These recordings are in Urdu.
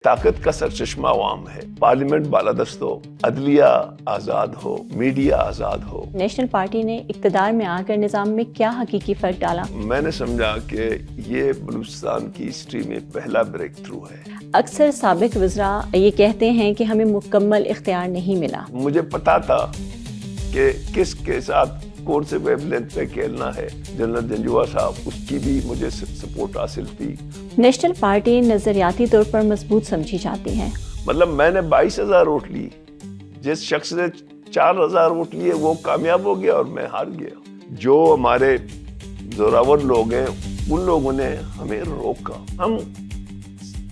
طاقت کا سرچشمہ عوام ہے. پارلیمنٹ بالادست ہو, عدلیہ آزاد ہو, میڈیا آزاد ہو. نیشنل پارٹی نے اقتدار میں آ کر نظام میں کیا حقیقی فرق ڈالا؟ میں نے سمجھا کہ یہ بلوچستان کی ہسٹری میں پہلا بریک تھرو ہے. اکثر سابق وزراء یہ کہتے ہیں کہ ہمیں مکمل اختیار نہیں ملا. مجھے پتا تھا کہ کس کے ساتھ کون سے ویب لینتھ پہ کھیلنا ہے. جنرل جنجوا صاحب, اس کی بھی مجھے سپورٹ حاصل تھی. نیشنل پارٹی نظریاتی طور پر مضبوط سمجھی جاتی ہے. مطلب میں نے 22,000 ووٹ لی, جس شخص نے 4,000 ووٹ لیے وہ کامیاب ہو گیا اور میں ہار گیا. جو ہمارے زوراور لوگ ہیں ان لوگوں نے ہمیں روکا. ہم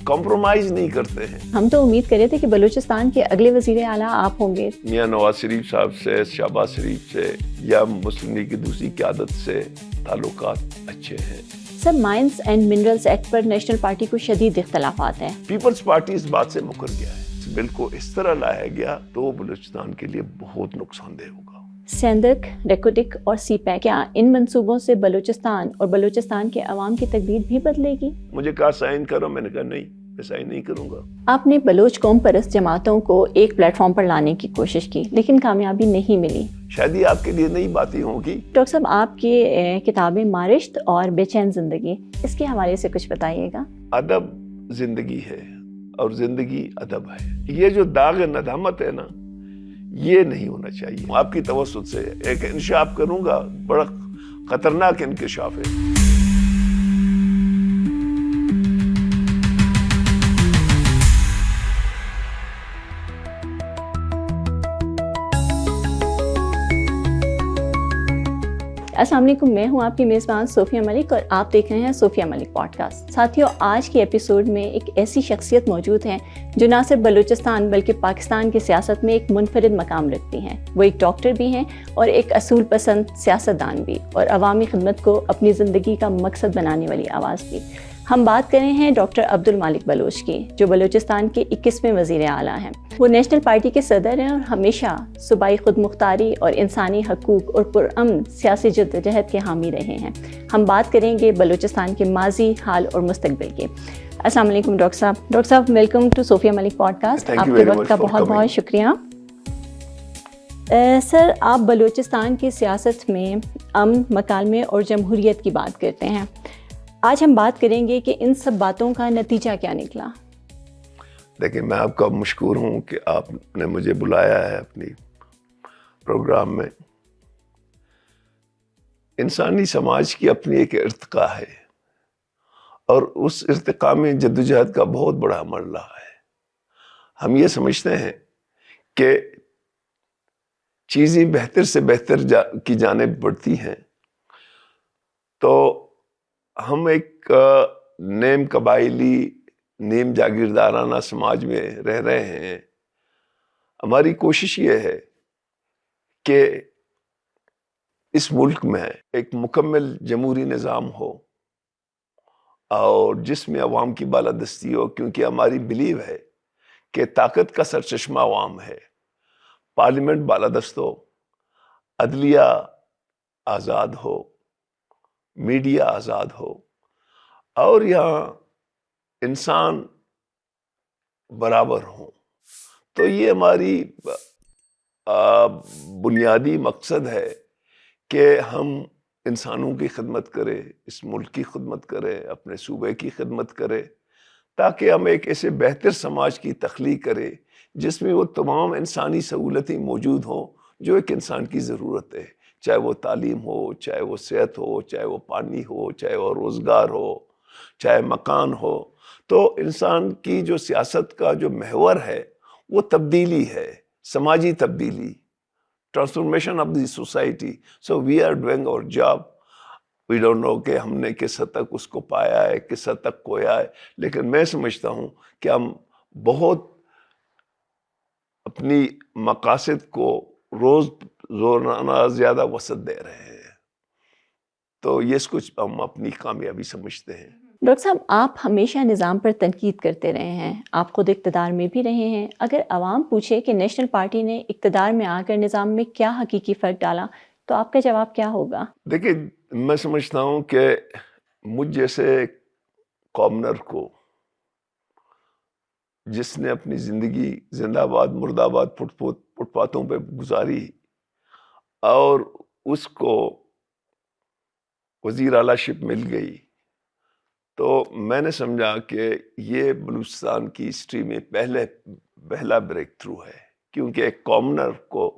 کمپرومائز نہیں کرتے ہیں. ہم تو امید کر رہے تھے کہ بلوچستان کے اگلے وزیر اعلیٰ آپ ہوں گے. میاں نواز شریف صاحب سے, شہباز شریف سے یا مسلم لیگ کی دوسری قیادت سے تعلقات اچھے ہیں. Sir, mines and minerals act پر نیشنل پارٹی کو شدید اختلافات ہیں. پیپلز پارٹی اس بات سے مکر گیا ہے. اس بل کو اس طرح لایا گیا تو بلوچستان کے لیے بہت نقصان دہ ہوگا. سیندک, ریکوٹک اور سی پیک, کیا ان منصوبوں سے بلوچستان اور بلوچستان کے عوام کی تقدیر بھی بدلے گی؟ مجھے کہا سائن کرو, میں نے کہا نہیں, میں سائن نہیں کروں گا. آپ نے بلوچ قوم پرست جماعتوں کو ایک پلیٹ فارم پر لانے کی کوشش کی لیکن کامیابی نہیں ملی. شاید یہ آپ کے لیے نئی باتیں ہوں گی. ڈاکٹر صاحب, آپ کی کتابیں مارشت اور بے چین زندگی, اس کے حوالے سے کچھ بتائیے گا. ادب زندگی ہے اور زندگی ادب ہے. یہ جو داغ ندامت ہے نا, یہ نہیں ہونا چاہیے. آپ کی توسط سے ایک انکشاف کروں گا, بڑا خطرناک انکشاف ہے. السلام علیکم, میں ہوں آپ کی میزبان صوفیہ ملک اور آپ دیکھ رہے ہیں صوفیہ ملک پوڈ کاسٹ. ساتھیوں, آج کے ایپیسوڈ میں ایک ایسی شخصیت موجود ہیں جو نہ صرف بلوچستان بلکہ پاکستان کی سیاست میں ایک منفرد مقام رکھتی ہیں. وہ ایک ڈاکٹر بھی ہیں اور ایک اصول پسند سیاستدان بھی, اور عوامی خدمت کو اپنی زندگی کا مقصد بنانے والی آواز بھی. ہم بات کریں ہیں ڈاکٹر عبدالمالک بلوچ کی, جو بلوچستان کے 21ویں وزیر اعلیٰ ہیں. وہ نیشنل پارٹی کے صدر ہیں اور ہمیشہ صوبائی خود مختاری اور انسانی حقوق اور پرامن سیاسی جدوجہد کے حامی رہے ہیں. ہم بات کریں گے بلوچستان کے ماضی, حال اور مستقبل کے. السلام علیکم ڈاکٹر صاحب. ڈاکٹر صاحب, welcome to Sofia Malik podcast. آپ کے وقت کا بہت بہت شکریہ. سر, آپ بلوچستان کی سیاست میں امن, مکالمے اور جمہوریت کی بات کرتے ہیں. آج ہم بات کریں گے کہ ان سب باتوں کا نتیجہ کیا نکلا. دیکھیں, میں آپ کا مشکور ہوں کہ آپ نے مجھے بلایا ہے اپنی پروگرام میں. انسانی سماج کی اپنی ایک ارتقاء ہے اور اس ارتقاء میں جدوجہد کا بہت بڑا مرحلہ ہے. ہم یہ سمجھتے ہیں کہ چیزیں بہتر سے بہتر کی جانب بڑھتی ہیں, تو ہم ایک نیم قبائلی, نیم جاگیردارانہ سماج میں رہ رہے ہیں. ہماری کوشش یہ ہے کہ اس ملک میں ایک مکمل جمہوری نظام ہو اور جس میں عوام کی بالادستی ہو, کیونکہ ہماری بلیو ہے کہ طاقت کا سرچشمہ عوام ہے. پارلیمنٹ بالادست ہو, عدلیہ آزاد ہو, میڈیا آزاد ہو, اور یہاں انسان برابر ہوں. تو یہ ہماری بنیادی مقصد ہے کہ ہم انسانوں کی خدمت کریں, اس ملک کی خدمت کریں, اپنے صوبے کی خدمت کریں, تاکہ ہم ایک ایسے بہتر سماج کی تخلیق کریں جس میں وہ تمام انسانی سہولتیں موجود ہوں جو ایک انسان کی ضرورت ہے. چاہے وہ تعلیم ہو, چاہے وہ صحت ہو, چاہے وہ پانی ہو, چاہے وہ روزگار ہو, چاہے مکان ہو. تو انسان کی جو سیاست کا جو محور ہے وہ تبدیلی ہے, سماجی تبدیلی, transformation of the society. So we are doing our job. We don't know کہ ہم نے کس حد تک اس کو پایا ہے, کس حد تک کھویا ہے, لیکن میں سمجھتا ہوں کہ ہم بہت اپنی مقاصد کو روز روزانہ زیادہ وسعت دے رہے ہیں. تو یہ کچھ ہم اپنی کامیابی سمجھتے ہیں. ڈاکٹر صاحب, آپ ہمیشہ نظام پر تنقید کرتے رہے ہیں, آپ خود اقتدار میں بھی رہے ہیں. اگر عوام پوچھے کہ نیشنل پارٹی نے اقتدار میں آ کر نظام میں کیا حقیقی فرق ڈالا, تو آپ کا جواب کیا ہوگا؟ دیکھیں, میں سمجھتا ہوں کہ مجھ جیسے کامنر کو جس نے اپنی زندگی زندہ آباد مرد آباد فٹ پاتھوں پہ گزاری اور اس کو وزیر اعلیٰ شپ مل گئی، تو میں نے سمجھا کہ یہ بلوچستان کی ہسٹری میں پہلا بریک تھرو ہے، کیونکہ ایک کامنر کو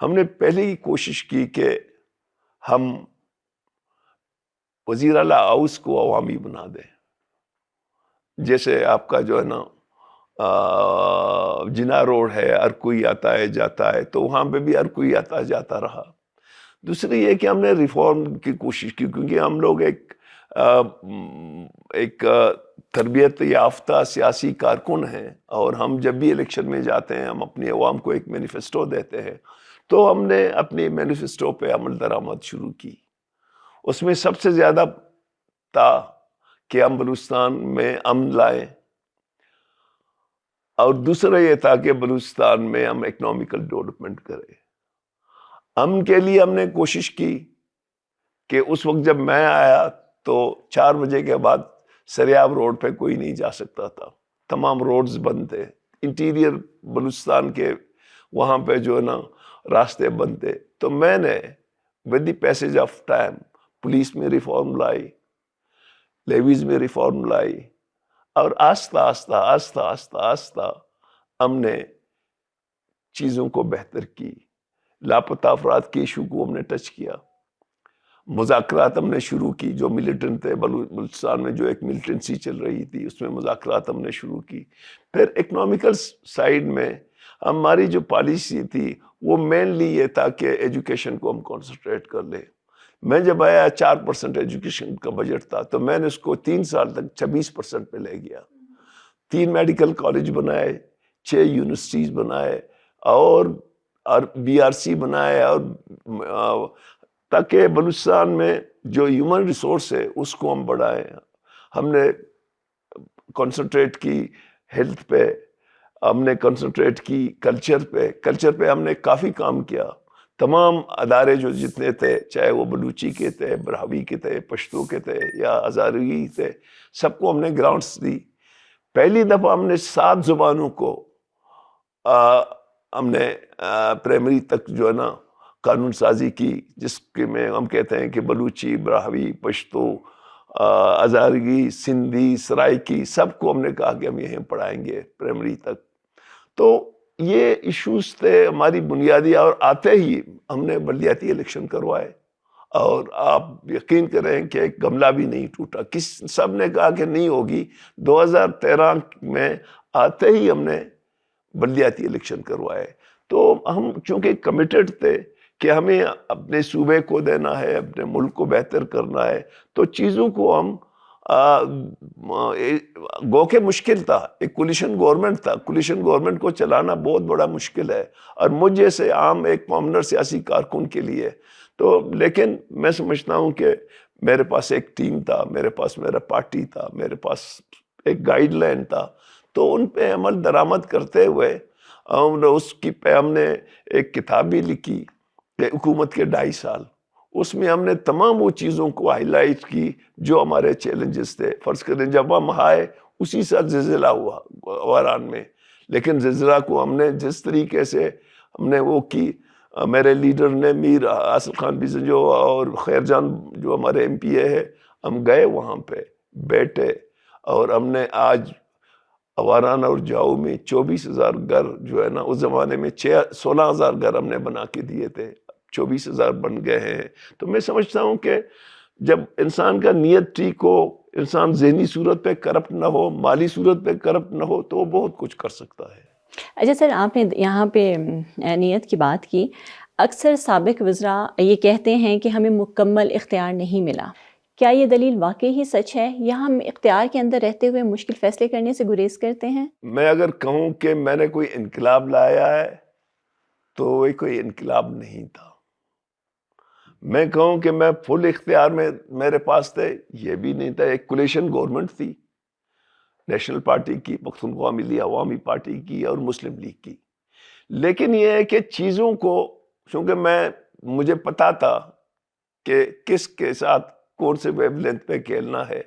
ہم نے پہلے ہی کوشش کی کہ ہم وزیر اعلیٰ ہاؤس کو عوامی بنا دیں. جیسے آپ کا جو ہے نا جنا روڈ ہے، ہر کوئی آتا ہے جاتا ہے، تو وہاں پہ بھی ہر کوئی آتا جاتا رہا. دوسری یہ کہ ہم نے ریفارم کی کوشش کی، کیونکہ ہم لوگ ایک تربیت یافتہ سیاسی کارکن ہیں، اور ہم جب بھی الیکشن میں جاتے ہیں ہم اپنی عوام کو ایک مینیفیسٹو دیتے ہیں. تو ہم نے اپنی مینیفیسٹو پہ عمل درآمد شروع کی. اس میں سب سے زیادہ تھا کہ ہم بلوچستان میں امن لائیں، اور دوسرا یہ تھا کہ بلوچستان میں ہم اکنامیکل ڈیولپمنٹ کریں. امن کے لیے ہم نے کوشش کی کہ اس وقت جب میں آیا تو 4 بجے کے بعد سریاب روڈ پہ کوئی نہیں جا سکتا تھا، تمام روڈز بند تھے. انٹیریئر بلوچستان کے وہاں پہ جو ہے نا راستے بند تھے. تو میں نے with the passage of time police میں ریفارم لائی، لیویز میں ریفارم لائی، اور آہستہ آہستہ آہستہ آہستہ آہستہ ہم نے چیزوں کو بہتر کی. لاپتہ افراد کے ایشو کو ہم نے ٹچ کیا، مذاکرات ہم نے شروع کی. جو ملیٹنٹ تھے بلوچستان میں، جو ایک ملیٹنسی چل رہی تھی، اس میں مذاکرات ہم نے شروع کی. پھر اکنامیکل سائیڈ میں ہماری جو پالیسی تھی وہ مینلی یہ تھا کہ ایجوکیشن کو ہم کانسنٹریٹ کر لیں. میں جب آیا 4% ایجوکیشن کا بجٹ تھا، تو میں نے اس کو 3 سال تک 26% پہ لے گیا. 3 میڈیکل کالج بنائے، 6 یونیورسٹیز بنائے، اور BRC بنائے، اور تاکہ بلوچستان میں جو ہیومن ریسورس ہے اس کو ہم بڑھائیں. ہم نے کنسنٹریٹ کی ہیلتھ پہ، ہم نے کنسنٹریٹ کی کلچر پہ ہم نے کافی کام کیا. تمام ادارے جو جتنے تھے، چاہے وہ بلوچی کے تھے، براہوی کے تھے، پشتو کے تھے، یا ہزارگی تھے، سب کو ہم نے گرانٹس دی. پہلی دفعہ ہم نے 7 زبانوں کو ہم نے پرائمری تک جو ہے نا قانون سازی کی، جس کے میں ہم کہتے ہیں کہ بلوچی، براہوی، پشتو، ہزارگی، سندھی، سرائکی، سب کو ہم نے کہا کہ ہم یہیں پڑھائیں گے پرائمری تک. تو یہ ایشوز تھے ہماری بنیادی، اور آتے ہی ہم نے بلدیاتی الیکشن کروائے، اور آپ یقین کریں کہ ایک گملہ بھی نہیں ٹوٹا. سب نے کہا کہ نہیں ہوگی. 2013 میں آتے ہی ہم نے بلدیاتی الیکشن کروائے. تو ہم چونکہ کمیٹڈ تھے کہ ہمیں اپنے صوبے کو دینا ہے، اپنے ملک کو بہتر کرنا ہے، تو چیزوں کو ہم گو کہ مشکل تھا. ایک کولیشن گورنمنٹ تھا، کولیشن گورنمنٹ کو چلانا بہت بڑا مشکل ہے، اور مجھ جیسے عام ایک کامنر سیاسی کارکن کے لیے. تو لیکن میں سمجھتا ہوں کہ میرے پاس ایک ٹیم تھا، میرے پاس میرا پارٹی تھا، میرے پاس ایک گائیڈ لائن تھا. تو ان پہ عمل درآمد کرتے ہوئے ہم نے ایک کتاب بھی لکھی کہ حکومت کے 2.5 سال. اس میں ہم نے تمام وہ چیزوں کو ہائی لائٹ کی جو ہمارے چیلنجز تھے. فرض کریں جب ہم آئے اسی ساتھ زلزلہ ہوا واران میں، لیکن زلزلہ کو ہم نے جس طریقے سے ہم نے وہ کی، میرے لیڈر نے، میر حاصل خان بیزنجو اور خیر جان جو ہمارے MP ہے، ہم گئے وہاں پہ بیٹھے، اور ہم نے آج واران اور جاؤ میں 24,000 گھر جو ہے نا، اس زمانے میں 16,000 گھر ہم نے بنا کے دیے تھے، 24,000 بن گئے ہیں. تو میں سمجھتا ہوں کہ جب انسان کا نیت ٹھیک ہو، انسان ذہنی صورت پہ کرپٹ نہ ہو، مالی صورت پہ کرپٹ نہ ہو، تو وہ بہت کچھ کر سکتا ہے. اچھا سر، آپ نے یہاں پہ نیت کی بات کی. اکثر سابق وزراء یہ کہتے ہیں کہ ہمیں مکمل اختیار نہیں ملا. کیا یہ دلیل واقعی ہی سچ ہے، یا ہم اختیار کے اندر رہتے ہوئے مشکل فیصلے کرنے سے گریز کرتے ہیں؟ میں اگر کہوں کہ میں نے کوئی انقلاب لایا ہے تو وہ کوئی انقلاب نہیں تھا. میں کہوں کہ میں فل اختیار میں میرے پاس تھے، یہ بھی نہیں تھا. ایک کولیشن گورنمنٹ تھی، نیشنل پارٹی کی، پختونخوا ملی عوامی پارٹی کی، اور مسلم لیگ کی. لیکن یہ ہے کہ چیزوں کو، چونکہ مجھے پتا تھا کہ کس کے ساتھ کون سے ویو لینتھ پہ کھیلنا ہے.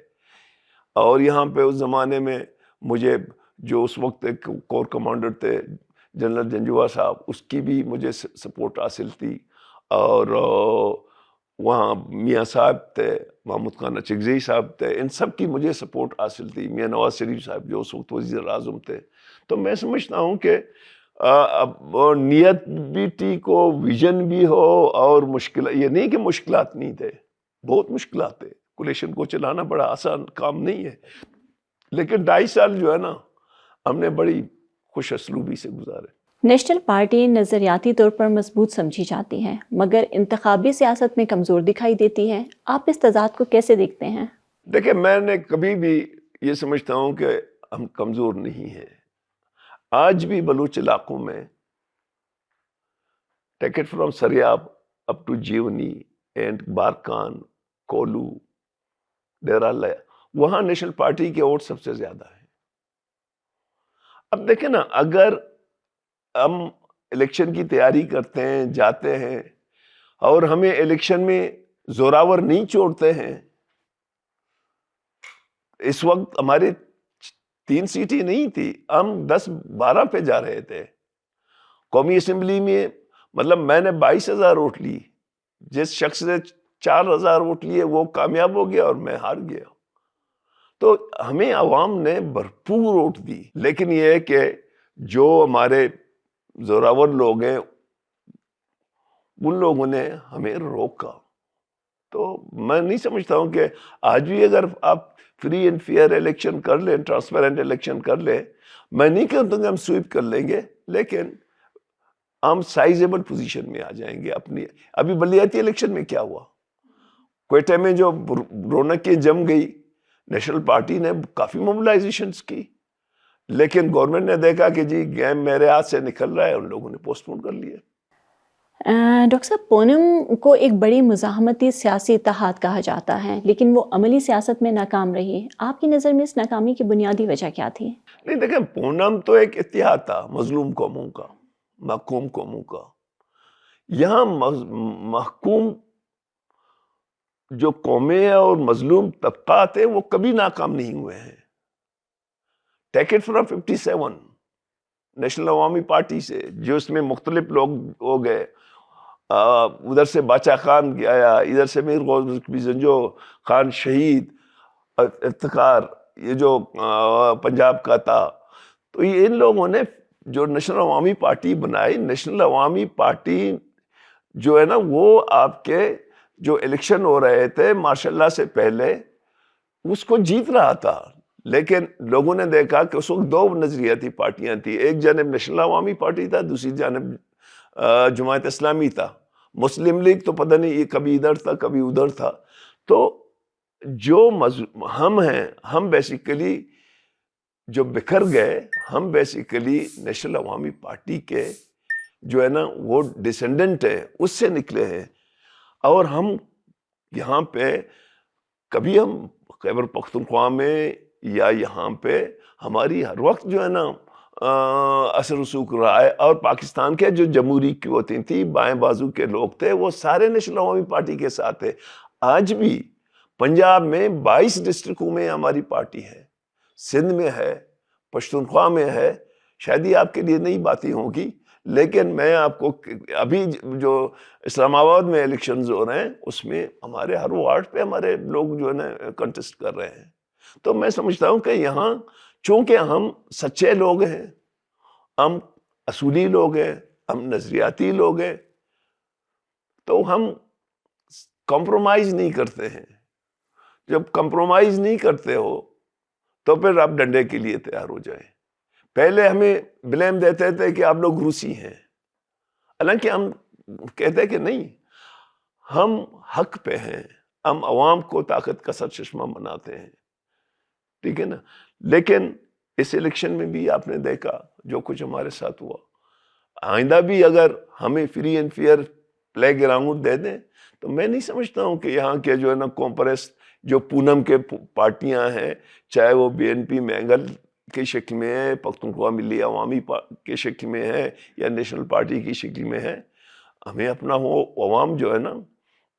اور یہاں پہ اس زمانے میں مجھے جو اس وقت ایک کور کمانڈر تھے جنرل جنجوا صاحب، اس کی بھی مجھے سپورٹ حاصل تھی، اور وہاں میاں صاحب تھے، محمود خان اچکزئی صاحب تھے، ان سب کی مجھے سپورٹ حاصل تھی، میاں نواز شریف صاحب جو اس وقت وزیر اعظم تھے. تو میں سمجھتا ہوں کہ اب نیت بھی ٹھیک ہو، ویژن بھی ہو، اور یہ نہیں کہ مشکلات نہیں تھے، بہت مشکلات تھے. کولیشن کو چلانا بڑا آسان کام نہیں ہے، لیکن 2.5 سال جو ہے نا ہم نے بڑی خوش اسلوبی سے گزارے. نیشنل پارٹی نظریاتی طور پر مضبوط سمجھی جاتی ہے، مگر انتخابی سیاست میں کمزور دکھائی دیتی ہے. آپ اس تضاد کو کیسے دیکھتے ہیں؟ دیکھیں، میں نے کبھی بھی یہ سمجھتا ہوں کہ ہم کمزور نہیں ہیں. آج بھی بلوچ علاقوں میں take it from Sariab up to Jiwani and Barkhan, Kohlu, Dera لیا، وہاں نیشنل پارٹی کے ووٹ سب سے زیادہ ہیں. اب دیکھیں نا، اگر ہم الیکشن کی تیاری کرتے ہیں، جاتے ہیں، اور ہمیں الیکشن میں زوراور نہیں چھوڑتے ہیں، اس وقت ہماری 3 سیٹیں نہیں تھی، ہم 10-12 پہ جا رہے تھے. قومی اسمبلی میں مطلب میں نے 22,000 ووٹ لی، جس شخص نے 4,000 ووٹ لیے وہ کامیاب ہو گیا اور میں ہار گیا. تو ہمیں عوام نے بھرپور ووٹ دی، لیکن یہ ہے کہ جو ہمارے زوراور لوگ ہیں ان لوگوں نے ہمیں روکا. تو میں نہیں سمجھتا ہوں کہ آج بھی اگر آپ فری اینڈ فیئر الیکشن کر لیں، ٹرانسپیرنٹ الیکشن کر لیں، میں نہیں کہتا کہ ہم سویپ کر لیں گے، لیکن ہم سائزیبل پوزیشن میں آ جائیں گے. ابھی بلدیاتی الیکشن میں کیا ہوا، کوئٹہ میں جو رونقیں جم گئی، نیشنل پارٹی نے کافی موبلائزیشنز کی، لیکن گورنمنٹ نے دیکھا کہ جی گیم میرے ہاتھ سے نکل رہا ہے، ان لوگوں نے پوسٹ پون کر لیا. ڈاکٹر صاحب، پونم کو ایک بڑی مزاحمتی سیاسی اتحاد کہا جاتا ہے، لیکن وہ عملی سیاست میں ناکام رہی. آپ کی نظر میں اس ناکامی کی بنیادی وجہ کیا تھی؟ نہیں دیکھیں، پونم تو ایک اتحاد تھا مظلوم قوموں کا، محکوم قوموں کا. یہاں محکوم جو قومیں اور مظلوم طبقات ہیں وہ کبھی ناکام نہیں ہوئے ہیں. ٹیک اٹ فرام 57 نیشنل عوامی پارٹی سے، جو اس میں مختلف لوگ ہو گئے، ادھر سے باچا خان آیا، ادھر سے میر غوث زنجو خان شہید، افتخار یہ جو پنجاب کا تھا. تو یہ ان لوگوں نے جو نیشنل عوامی پارٹی بنائی. نیشنل عوامی پارٹی جو ہے نا وہ آپ کے جو الیکشن ہو رہے تھے ماشاء اللہ سے پہلے اس کو جیت رہا تھا، لیکن لوگوں نے دیکھا کہ اس وقت 2 نظریاتی پارٹیاں تھیں. ایک جانب نیشنل عوامی پارٹی تھا، دوسری جانب جماعت اسلامی تھا. مسلم لیگ تو پتہ نہیں یہ کبھی ادھر تھا کبھی ادھر تھا. تو جو ہم ہیں، ہم بیسیکلی جو بکھر گئے، ہم بیسیکلی نیشنل عوامی پارٹی کے جو ہے نا وہ ڈسینڈنٹ ہیں، اس سے نکلے ہیں. اور ہم یہاں پہ کبھی ہم خیبر پختونخوا میں یا یہاں پہ ہماری ہر وقت جو ہے نا اثر رسوخ رہا ہے. اور پاکستان کے جو جمہوری قوتیں تھیں، بائیں بازو کے لوگ تھے، وہ سارے نیشنل عوامی پارٹی کے ساتھ تھے. آج بھی پنجاب میں 22 ڈسٹرکوں میں ہماری پارٹی ہے، سندھ میں ہے، پشتونخوا میں ہے. شاید یہ آپ کے لیے نئی باتیں ہوں گی، لیکن میں آپ کو ابھی جو اسلام آباد میں الیکشنز ہو رہے ہیں اس میں ہمارے ہر وارڈ پہ ہمارے لوگ جو ہے نا کنٹیسٹ کر رہے ہیں. تو میں سمجھتا ہوں کہ یہاں چونکہ ہم سچے لوگ ہیں، ہم اصولی لوگ ہیں، ہم نظریاتی لوگ ہیں، تو ہم کمپرومائز نہیں کرتے ہیں. جب کمپرومائز نہیں کرتے ہو تو پھر آپ ڈنڈے کے لیے تیار ہو جائیں. پہلے ہمیں بلیم دیتے تھے کہ آپ لوگ روسی ہیں، حالانکہ ہم کہتے کہ نہیں، ہم حق پہ ہیں، ہم عوام کو طاقت کا سرچشمہ بناتے ہیں. ٹھیک ہے نا. لیکن اس الیکشن میں بھی آپ نے دیکھا جو کچھ ہمارے ساتھ ہوا. آئندہ بھی اگر ہمیں free and fair play ground دے دیں تو میں نہیں سمجھتا ہوں کہ یہاں کے جو ہے نا کمپریس جو پونم کے پارٹیاں ہیں، چاہے وہ بی این پی مینگل کی شکل میں ہے، پختونخوا ملی عوامی کی شکل میں ہے، یا نیشنل پارٹی کی شکل میں ہے، ہمیں اپنا وہ عوام جو ہے نا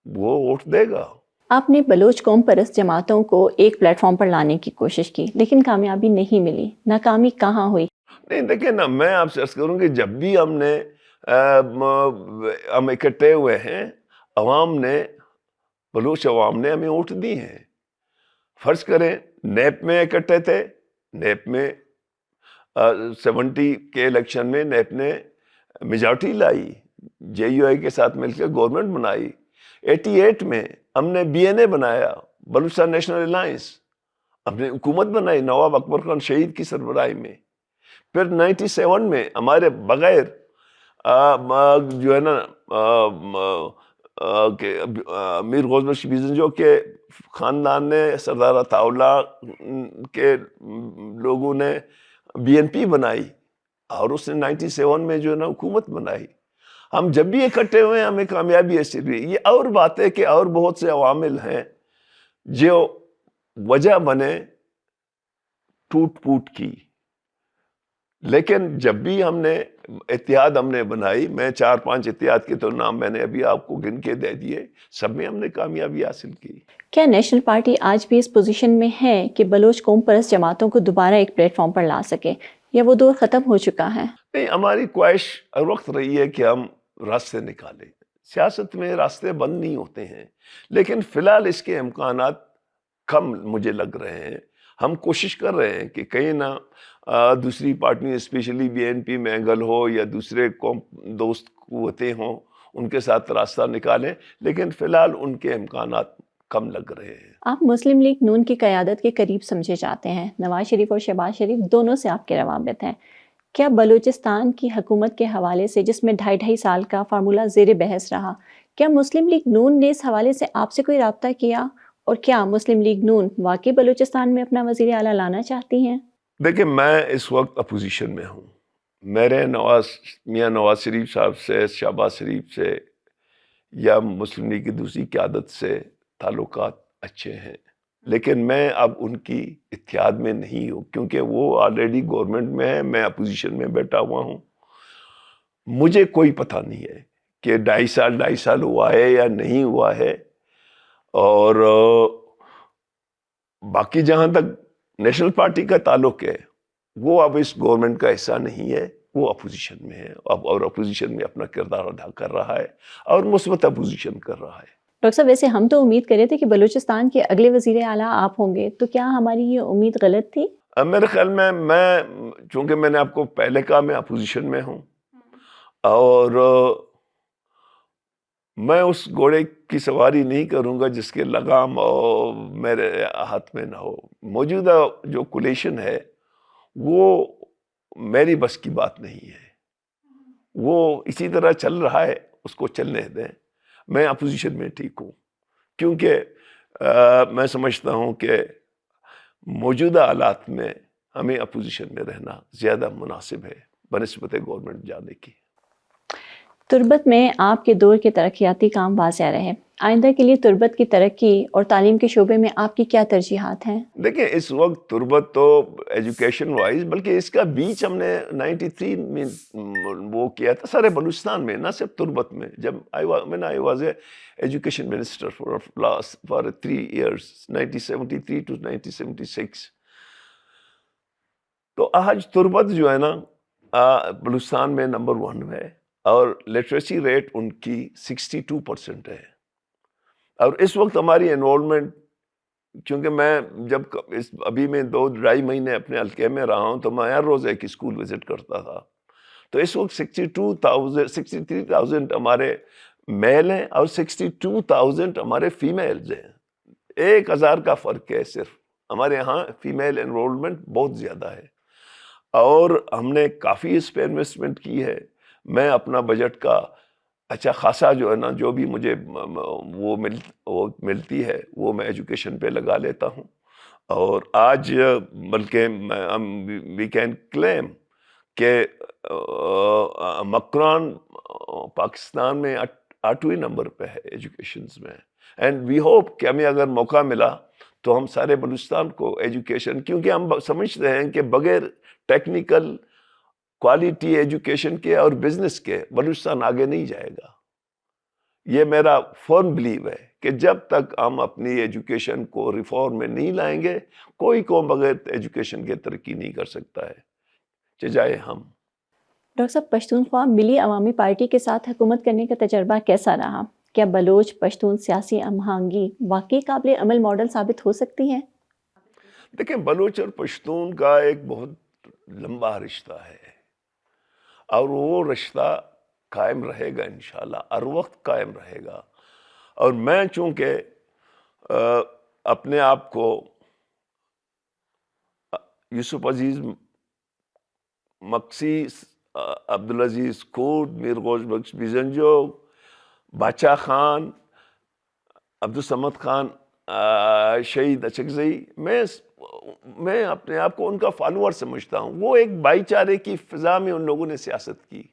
وہ ووٹ دے گا. آپ نے بلوچ قوم پرست جماعتوں کو ایک پلیٹ فارم پر لانے کی کوشش کی لیکن کامیابی نہیں ملی، ناکامی کہاں ہوئی؟ نہیں دیکھیں نا، میں آپ سے عرض کروں کہ جب بھی ہم اکٹھے ہوئے ہیں، عوام نے، بلوچ عوام نے ہمیں ووٹ دی ہیں. فرض کریں نیب میں اکٹھے تھے، نیب میں 70 کے الیکشن میں نیب نے میجارٹی لائی، جے یو آئی کے ساتھ مل کے گورنمنٹ بنائی. 88 میں ہم نے بی این اے بنایا، بلوچستان نیشنل الائنس، ہم نے حکومت بنائی نواب اکبر خان شہید کی سربراہی میں. پھر 97 میں ہمارے بغیر جو ہے نا امیر غوث بخش بیزنجو کے خاندان نے، سردار عطا اللہ کے لوگوں نے بی این پی بنائی اور اس نے 97 میں جو ہے نا حکومت بنائی. ہم جب بھی اکٹھے ہوئے ہمیں کامیابی ایسی ہوئی. یہ اور بات ہے کہ اور بہت سے عوامل ہیں جو وجہ بنے ٹوٹ پوٹ کی، لیکن جب بھی ہم نے اتحاد بنائی، میں 4-5 اتحاد کے تو نام میں نے ابھی آپ کو گن کے دے دیے، سب میں ہم نے کامیابی حاصل کی. کیا نیشنل پارٹی آج بھی اس پوزیشن میں ہے کہ بلوچ قوم پرست جماعتوں کو دوبارہ ایک پلیٹ فارم پر لا سکے یا وہ دور ختم ہو چکا ہے؟ نہیں، ہماری خواہش ہر وقت رہی ہے کہ ہم راستے نکالیں. سیاست میں راستے بند نہیں ہوتے ہیں، لیکن فی الحال اس کے امکانات کم مجھے لگ رہے ہیں. ہم کوشش کر رہے ہیں کہ کہیں نہ دوسری party especially B N P میں اینگل ہو یا دوسرے قوم دوست قوتیں ہوں، ان کے ساتھ راستہ نکالیں، لیکن فی الحال ان کے امکانات کم لگ رہے ہیں. آپ مسلم لیگ نون کی قیادت کے قریب سمجھے جاتے ہیں، نواز شریف اور شہباز شریف دونوں سے آپ کے روابط ہیں. کیا بلوچستان کی حکومت کے حوالے سے، جس میں 2.5 سال کا فارمولہ زیر بحث رہا، کیا مسلم لیگ نون نے اس حوالے سے آپ سے کوئی رابطہ کیا؟ اور کیا مسلم لیگ نون واقعی بلوچستان میں اپنا وزیر اعلیٰ لانا چاہتی ہیں؟ دیکھیں، میں اس وقت اپوزیشن میں ہوں. میرے میاں نواز شریف صاحب سے، شہباز شریف سے یا مسلم لیگ کی دوسری قیادت سے تعلقات اچھے ہیں، لیکن میں اب ان کی اتحاد میں نہیں ہوں کیونکہ وہ آلریڈی گورنمنٹ میں ہے، میں اپوزیشن میں بیٹھا ہوا ہوں. مجھے کوئی پتہ نہیں ہے کہ 2.5 سال ہوا ہے یا نہیں ہوا ہے. اور باقی جہاں تک نیشنل پارٹی کا تعلق ہے، وہ اب اس گورنمنٹ کا حصہ نہیں ہے، وہ اپوزیشن میں ہے اب، اور اپوزیشن میں اپنا کردار ادا کر رہا ہے اور مثبت اپوزیشن کر رہا ہے. ڈاکٹر صاحب، ویسے ہم تو امید کرے تھے کہ بلوچستان کے اگلے وزیر اعلیٰ آپ ہوں گے، تو کیا ہماری یہ امید غلط تھی؟ میرے خیال میں چونکہ میں نے آپ کو پہلے کہا میں اپوزیشن میں ہوں، اور میں اس گھوڑے کی سواری نہیں کروں گا جس کے لگام میرے ہاتھ میں نہ ہو. موجودہ جو کولیشن ہے وہ میری بس کی بات نہیں ہے، وہ اسی طرح چل رہا ہے، اس کو چلنے دیں. میں اپوزیشن میں ٹھیک ہوں کیونکہ میں سمجھتا ہوں کہ موجودہ حالات میں ہمیں اپوزیشن میں رہنا زیادہ مناسب ہے بنسبت گورنمنٹ جانے کی. تربت میں آپ کے دور کے ترقیاتی کام واضح رہے، آئندہ کے لیے تربت کی ترقی اور تعلیم کے شعبے میں آپ کی کیا ترجیحات ہیں؟ دیکھیں، اس وقت تربت تو ایجوکیشن وائز، بلکہ اس کا بیچ ہم نے 93 میں وہ کیا تھا سارے بلوچستان میں، نہ صرف تربت میں. جب I was education minister for 3 years 1973 to 1976. تو آج تربت جو ہے نا بلوچستان میں نمبر 1 ہے، اور لٹریسی ریٹ ان کی 62% ہے. اور اس وقت ہماری انرولمنٹ، چونکہ میں جب ابھی میں 2-2.5 مہینے اپنے حلقے میں رہا ہوں تو میں ہر روز ایک اسکول وزٹ کرتا تھا، تو اس وقت 63,000 ہمارے میل ہیں اور 62,000 ہمارے فیمیلز ہیں. 1,000 کا فرق ہے صرف. ہمارے ہاں فیمیل انرولمنٹ بہت زیادہ ہے، اور ہم نے کافی اس پہ انویسٹمنٹ کی ہے. میں اپنا بجٹ کا اچھا خاصا جو ہے نا، جو بھی مجھے وہ ملتی ہے وہ میں ایجوکیشن پہ لگا لیتا ہوں. اور آج بلکہ وی کین کلیم کہ مکران پاکستان میں 8ویں نمبر پہ ہے ایجوکیشنز میں. اینڈ وی ہوپ کہ ہمیں اگر موقع ملا تو ہم سارے بلوچستان کو ایجوکیشن، کیونکہ ہم سمجھتے ہیں کہ بغیر ٹیکنیکل کوالٹی ایجوکیشن کے اور بزنس کے بلوچستان آگے نہیں جائے گا. یہ میرا فرم بلیو ہے کہ جب تک ہم اپنی ایجوکیشن کو ریفارم میں نہیں لائیں گے، کوئی قوم بغیر ایجوکیشن کے ترقی نہیں کر سکتا ہے، چاہے ہم۔ ڈاکٹر صاحب، پشتونخوا ملی عوامی پارٹی کے ساتھ حکومت کرنے کا تجربہ کیسا رہا؟ کیا بلوچ پشتون سیاسی ہم آہنگی واقعی قابل عمل ماڈل ثابت ہو سکتی ہے؟ دیکھیں، بلوچ اور پشتون کا ایک بہت لمبا رشتہ ہے، اور وہ رشتہ قائم رہے گا انشاءاللہ، ہر وقت قائم رہے گا۔ اور میں چونکہ اپنے آپ کو یوسف عزیز مکسی، عبدالعزیز کورد، میر غوث بخش بیزنجو، باچا خان، عبدالصمد خان شہید اچکزئی، میں اپنے آپ کو ان کا فالوور سمجھتا ہوں۔ وہ ایک بھائی چارے کی فضا میں ان لوگوں نے سیاست کی۔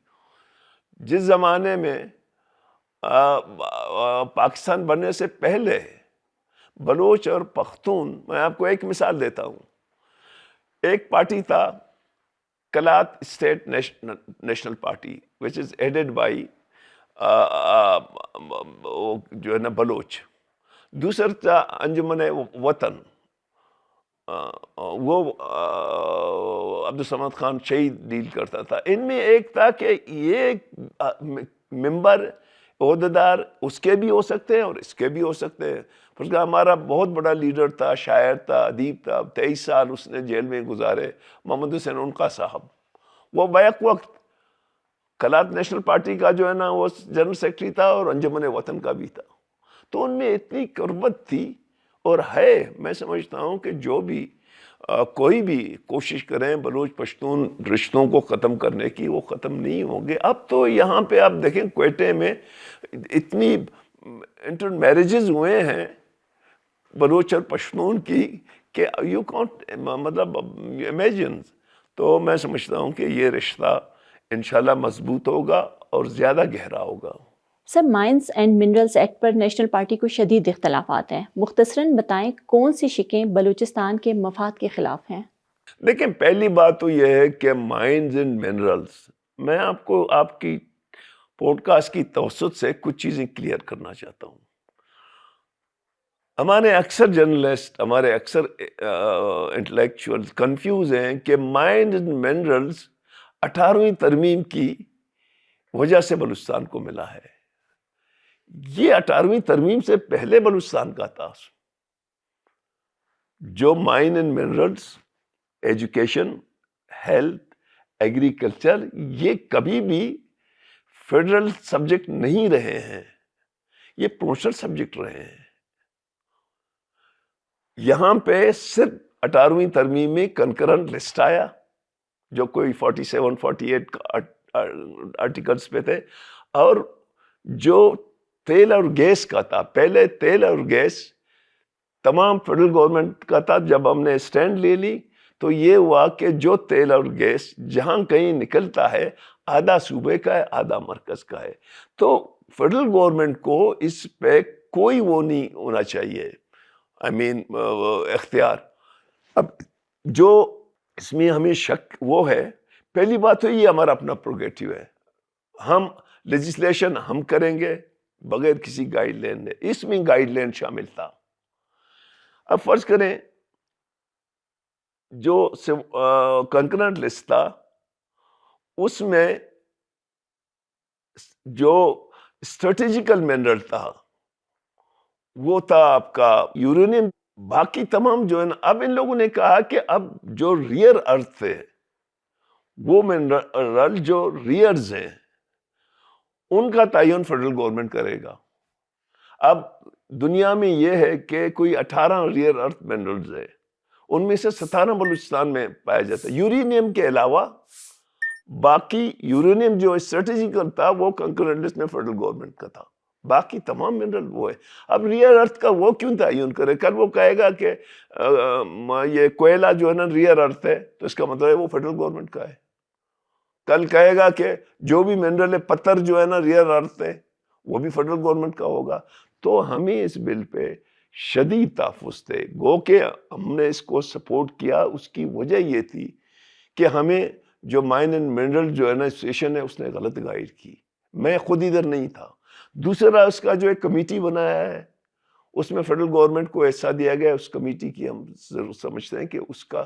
جس زمانے میں پاکستان بننے سے پہلے بلوچ اور پختون، میں آپ کو ایک مثال دیتا ہوں، ایک پارٹی تھا Kalat state national party which is headed by جو ہے نا بلوچ، دوسرا تھا انجمن وطن، وہ عبدالصمد خان شہید ڈیل کرتا تھا۔ ان میں ایک تھا کہ یہ ممبر عہدیدار اس کے بھی ہو سکتے ہیں اور اس کے بھی ہو سکتے ہیں۔ اس کا ہمارا بہت بڑا لیڈر تھا، شاعر تھا، ادیب تھا، 23 سال اس نے جیل میں گزارے، محمد حسین عنقا صاحب۔ وہ بیک وقت کلات نیشنل پارٹی کا جو ہے نا وہ جنرل سیکرٹری تھا اور انجمن وطن کا بھی تھا۔ تو ان میں اتنی قربت تھی اور ہے۔ میں سمجھتا ہوں کہ جو بھی کوئی بھی کوشش کریں بلوچ پشتون رشتوں کو ختم کرنے کی، وہ ختم نہیں ہوں گے۔ اب تو یہاں پہ آپ دیکھیں کوئٹے میں اتنی انٹر میرجز ہوئے ہیں بلوچ اور پشتون کی کہ یو کانٹ مطلب امیجن۔ تو میں سمجھتا ہوں کہ یہ رشتہ انشاءاللہ مضبوط ہوگا اور زیادہ گہرا ہوگا۔ Sir, mines and minerals act پر نیشنل پارٹی کو شدید اختلافات ہیں، مختصراً بتائیں کون سی شقیں بلوچستان کے مفاد کے خلاف ہیں؟ دیکھیں، پہلی بات تو یہ ہے کہ مائنز اینڈ منرلز، میں آپ کو آپ کی پوڈ کاسٹ کی توسط سے کچھ چیزیں کلیئر کرنا چاہتا ہوں۔ ہمارے اکثر جرنلسٹ، ہمارے اکثر انٹلیکچوئل کنفیوز ہیں کہ مائنز اینڈ منرلز 18ویں ترمیم کی وجہ سے بلوچستان کو ملا ہے۔ یہ 18ویں ترمیم سے پہلے بلوچستان کا تھا۔ جو mine and minerals, education, health, agriculture, یہ کبھی بھی فیڈرل سبجیکٹ نہیں رہے ہیں، یہ پروفیشنل سبجیکٹ رہے ہیں۔ یہاں پہ صرف 18ویں ترمیم میں کنکرنٹ لسٹ آیا جو کوئی 47 48 آرٹیکلز پہ تھے، اور جو تیل اور گیس کا تھا، پہلے تیل اور گیس تمام فیڈرل گورنمنٹ کا تھا۔ جب ہم نے اسٹینڈ لے لی تو یہ ہوا کہ جو تیل اور گیس جہاں کہیں نکلتا ہے، آدھا صوبے کا ہے، آدھا مرکز کا ہے۔ تو فیڈرل گورنمنٹ کو اس پہ کوئی وہ نہیں ہونا چاہیے، اختیار۔ اب جو اس میں ہمیں شک وہ ہے، پہلی بات تو یہ ہمارا اپنا پروگیٹیو ہے، ہم لیجسلیشن ہم کریں گے بغیر کسی گائیڈ لائن دے۔ اس میں گائیڈ لائن شامل تھا۔ اب فرض کریں جو کنکرنٹ لسٹ تھا اس میں جو اسٹریٹجیکل منرل تھا وہ تھا آپ کا یورینیم، باقی تمام جو ہے نا، اب ان لوگوں نے کہا کہ اب جو ریئر ارتھ تھے، وہ منرل جو ریئرز ہیں ان کا تعین فیڈرل گورنمنٹ کرے گا۔ اب دنیا میں یہ ہے کہ کوئی 18 ریئر ارتھ منرلز ہے، ان میں سے 17 بلوچستان میں پایا جاتا ہے۔ یورینیم کے علاوہ باقی یورینیم جو اسٹریٹجیکل تھا وہ کنکرنٹ لسٹ میں فیڈرل گورنمنٹ کا تھا، باقی تمام منرل وہ ہے۔ اب ریئر ارتھ کا وہ کیوں تعین کرے؟ کل وہ کہے گا کہ یہ کوئلہ جو ہے نا ریئر ارتھ ہے، تو اس کا مطلب ہے وہ فیڈرل گورنمنٹ کا ہے۔ کل کہے گا کہ جو بھی منرل ہے، پتھر جو ہے نا ریئر ارتھ ہے، وہ بھی فیڈرل گورنمنٹ کا ہوگا۔ تو ہمیں اس بل پہ شدید تحفظ تھے، گو کہ ہم نے اس کو سپورٹ کیا۔ اس کی وجہ یہ تھی کہ ہمیں جو مائن اینڈ منرل جو ہے نا اسٹیشن ہے، اس نے غلط گائیڈ کی، میں خود ادھر نہیں تھا۔ دوسرا اس کا جو ایک کمیٹی بنایا ہے اس میں فیڈرل گورنمنٹ کو حصہ دیا گیا اس کمیٹی کی. ہم ضرور سمجھتے ہیں کہ اس کا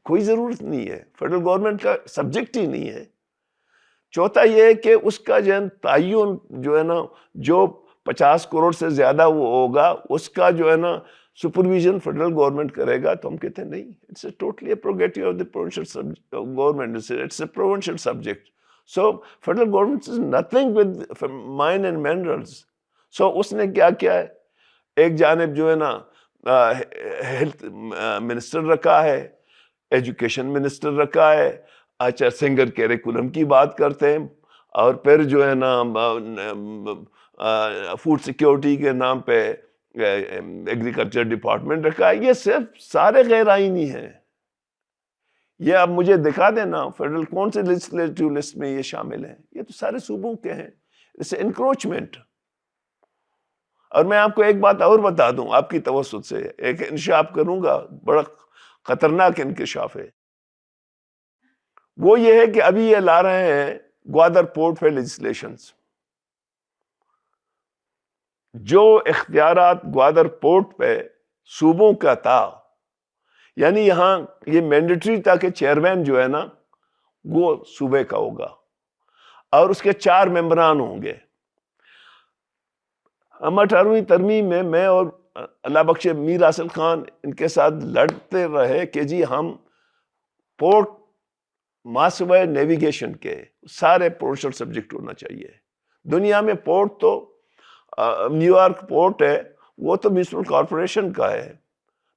کوئی ضرورت نہیں ہے, فیڈرل گورنمنٹ کا سبجیکٹ ہی نہیں ہے. چوتھا یہ ہے کہ اس کا جو ہے تعین جو ہے نا, جو 50 کروڑ سے زیادہ وہ ہوگا اس کا جو ہے نا سپرویژن فیڈرل گورنمنٹ کرے گا. تو ہم کہتے ہیں نہیں, it's a totally prerogative of the provincial government, it's a provincial subject. So federal government is nothing with mine and minerals. So اس نے کیا کیا ہے, ایک جانب جو ہے نا ہیلتھ منسٹر رکھا ہے, ایجوکیشن منسٹر رکھا ہے, اچھا سنگر کیریکولم کی بات کرتے ہیں, اور پھر جو ہے نا فوڈ سیکیورٹی کے نام پہ ایگریکلچر ڈپارٹمنٹ رکھا ہے. یہ صرف سارے غیر آئینی ہیں. یہ اب مجھے دکھا دینا فیڈرل کون سے لیجسلیٹو لسٹ میں یہ شامل ہیں. یہ تو سارے صوبوں کے ہیں. اس انکروچمنٹ. اور میں آپ کو ایک بات اور بتا دوں آپ کی توسط سے, ایک انکشاف کروں گا, بڑا خطرناک انکشاف ہے. وہ یہ ہے کہ ابھی یہ لا رہے ہیں گوادر پورٹ پہ لیجسلیشنز. جو اختیارات گوادر پورٹ پہ صوبوں کا تھا, یعنی یہاں یہ مینڈیٹری تھا کہ چیئرمین جو ہے نا وہ صوبے کا ہوگا اور اس کے 4 ممبران ہوں گے. ہم 18ویں ترمیم میں اور اللہ بخش میر حاصل خان ان کے ساتھ لڑتے رہے کہ جی ہم پورٹ ماسوائے نیویگیشن کے سارے پروونشل سبجیکٹ ہونا چاہیے. دنیا میں پورٹ تو نیو یارک پورٹ ہے, وہ تو میونسپل کارپوریشن کا ہے.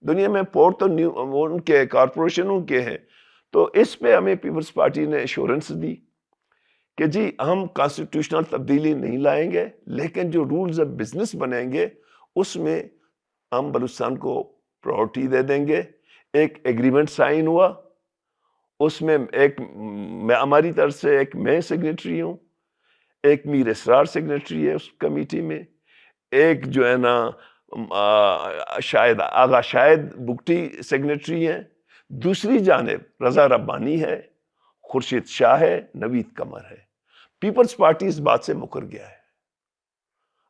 دنیا میں پورٹ تو ان کے کارپوریشنوں کے ہیں. تو اس پہ ہمیں پیپلز پارٹی نے ایشورنس دی کہ جی ہم کانسٹیٹیوشنل تبدیلی نہیں لائیں گے, لیکن جو رولز آف بزنس بنیں گے اس میں ہم بلوچستان کو پرائورٹی دے دیں گے. ایک ایگریمنٹ سائن ہوا, اس میں ایک ہماری طرف سے ایک میں سگنیٹری ہوں, ایک میر اسرار سگنیٹری ہے اس کمیٹی میں, ایک جو ہے نا شاید آغا شاید بگٹی سیگنیٹری ہیں, دوسری جانب رضا ربانی ہے, خورشید شاہ ہے, نوید قمر ہے. پیپلز پارٹی اس بات سے مکر گیا ہے.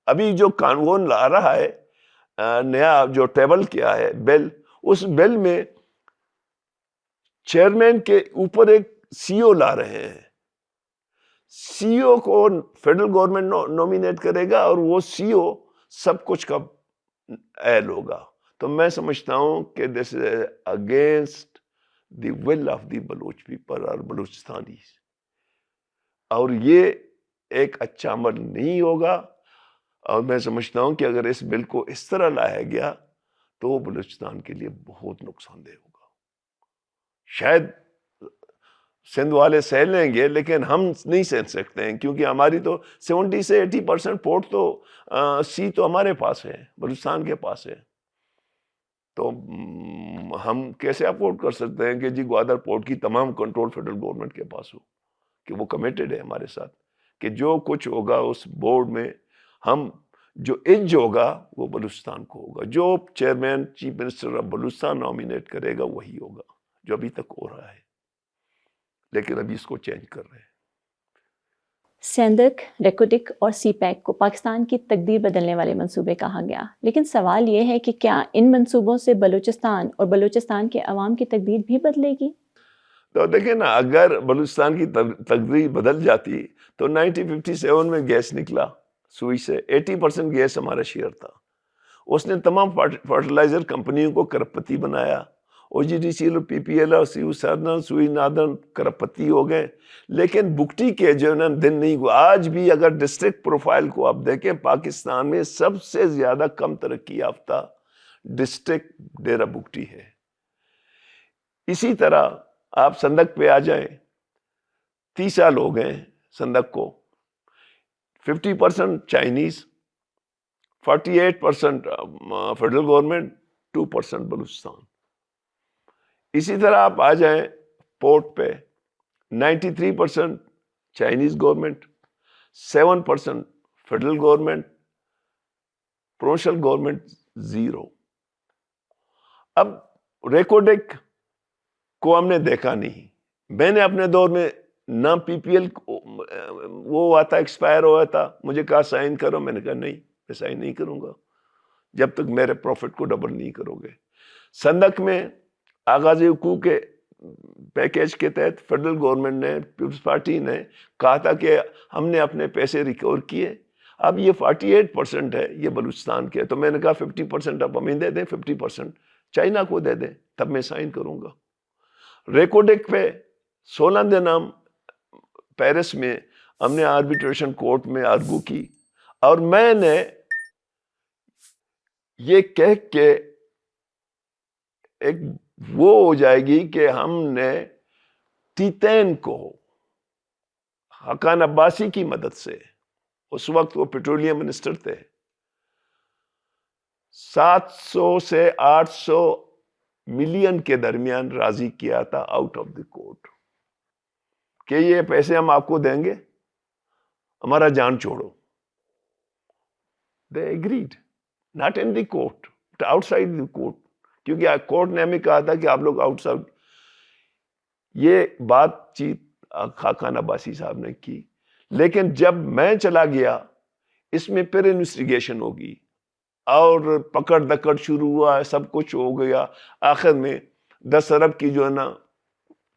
ابھی جو قانون لا رہا ہے نیا جو ٹیبل کیا ہے بل, اس بل میں چیئرمین کے اوپر ایک سی او لا رہے ہیں. سی او کو فیڈرل گورنمنٹ نومینیٹ کرے گا اور وہ سی او سب کچھ کا اہل ہوگا. تو میں سمجھتا ہوں کہ this is against the will of the Baloch people اور بلوچستانیز, اور یہ ایک اچھا عمل نہیں ہوگا. اور میں سمجھتا ہوں کہ اگر اس بل کو اس طرح لایا گیا تو وہ بلوچستان کے لیے بہت نقصان دہ ہوگا. شاید سندھ والے سہ لیں گے لیکن ہم نہیں سہ سکتے ہیں, کیونکہ ہماری تو 70 سے 80% پورٹ تو سی تو ہمارے پاس ہے, بلوچستان کے پاس ہے. تو ہم کیسے افورڈ کر سکتے ہیں کہ جی گوادر پورٹ کی تمام کنٹرول فیڈرل گورنمنٹ کے پاس ہو, کہ وہ کمیٹڈ ہے ہمارے ساتھ کہ جو کچھ ہوگا اس بورڈ میں ہم جو انج ہوگا وہ بلوچستان کو ہوگا. جو chairman chief minister of Balochistan nominate کرے گا وہی ہوگا, جو ابھی تک ہو رہا ہے, لیکن ابھی اس کو چینج کر رہے ہیں. سیندک، ریکوٹک اور سی پیک کو پاکستان کی تقدیر بدلنے والے منصوبے کہا گیا, لیکن سوال یہ ہے کہ کیا ان منصوبوں سے بلوچستان اور بلوچستان کے عوام کی تقدیر بھی بدلے گی؟ تو دیکھیں نا, اگر بلوچستان کی تقدیر بدل جاتی تو 1957 میں گیس نکلا سوئی سے, 80% گیس ہمارا شیئر تھا. اس نے تمام فرٹیلائزر کمپنیوں کو کرپتی بنایا. او جی ڈی سی ایل, پی پی ایل اور سیو سادن, سوئی نادن کرپتی ہو گئے. لیکن بگٹی کے جو ہے دن نہیں ہوا. آج بھی اگر ڈسٹرکٹ پروفائل کو آپ دیکھیں, پاکستان میں سب سے زیادہ کم ترقی یافتہ ڈسٹرکٹ ڈیرہ بگٹی ہے. اسی طرح آپ سندک پہ آ جائیں, 30 سال ہو گئے سندک کو, 50% چائنیز, 48% فیڈرل گورنمنٹ, 2% بلوچستان. اسی طرح آپ آ جائیں پورٹ پہ, 93% Chinese government, 7% federal government, provincial government 0. اب ریکوڈک کو ہم نے دیکھا نہیں. میں نے اپنے دور میں نہ پی پی ایل وہ ہوا تھا, ایکسپائر ہوا تھا, مجھے کہا سائن کرو, میں نے کہا نہیں, میں سائن نہیں کروں گا. جب تک میرے پروفٹ کو ڈبل نہیں کرو گے. سندک میں آغاز حقوق کے پیکیج کے تحت فیڈرل گورنمنٹ نے، پیپلز پارٹی نے کہا تھا کہ ہم نے اپنے پیسے ریکور کیے. اب یہ 48% ہے یہ بلوچستان کے، تو میں نے کہا 50% اب ہمیں دے دیں، 50% چائنا کو دے دیں، تب میں سائن کروں گا. ریکوڈک پہ 16 دن ہم پیرس میں ہم نے آربیٹریشن کورٹ میں آرگو کی، اور میں نے یہ کہہ کے ایک وہ ہو جائے گی کہ ہم نے ٹیتین کو حقان عباسی کی مدد سے، اس وقت وہ پیٹرولیم منسٹر تھے، 700 سے 800 ملین کے درمیان راضی کیا تھا آؤٹ آف دی کورٹ کہ یہ پیسے ہم آپ کو دیں گے، ہمارا جان چھوڑو. They agreed, not in the court, but outside the court. کیونکہ کورٹ نے ہمیں کہا تھا کہ آپ لوگ آؤٹ سائڈ. یہ بات چیت خاقان عباسی صاحب نے کی. لیکن جب میں چلا گیا اس میں پھر انویسٹیگیشن ہوگی اور پکڑ دکڑ شروع ہوا، سب کچھ ہو گیا. آخر میں 10 ارب کی جو ہے نا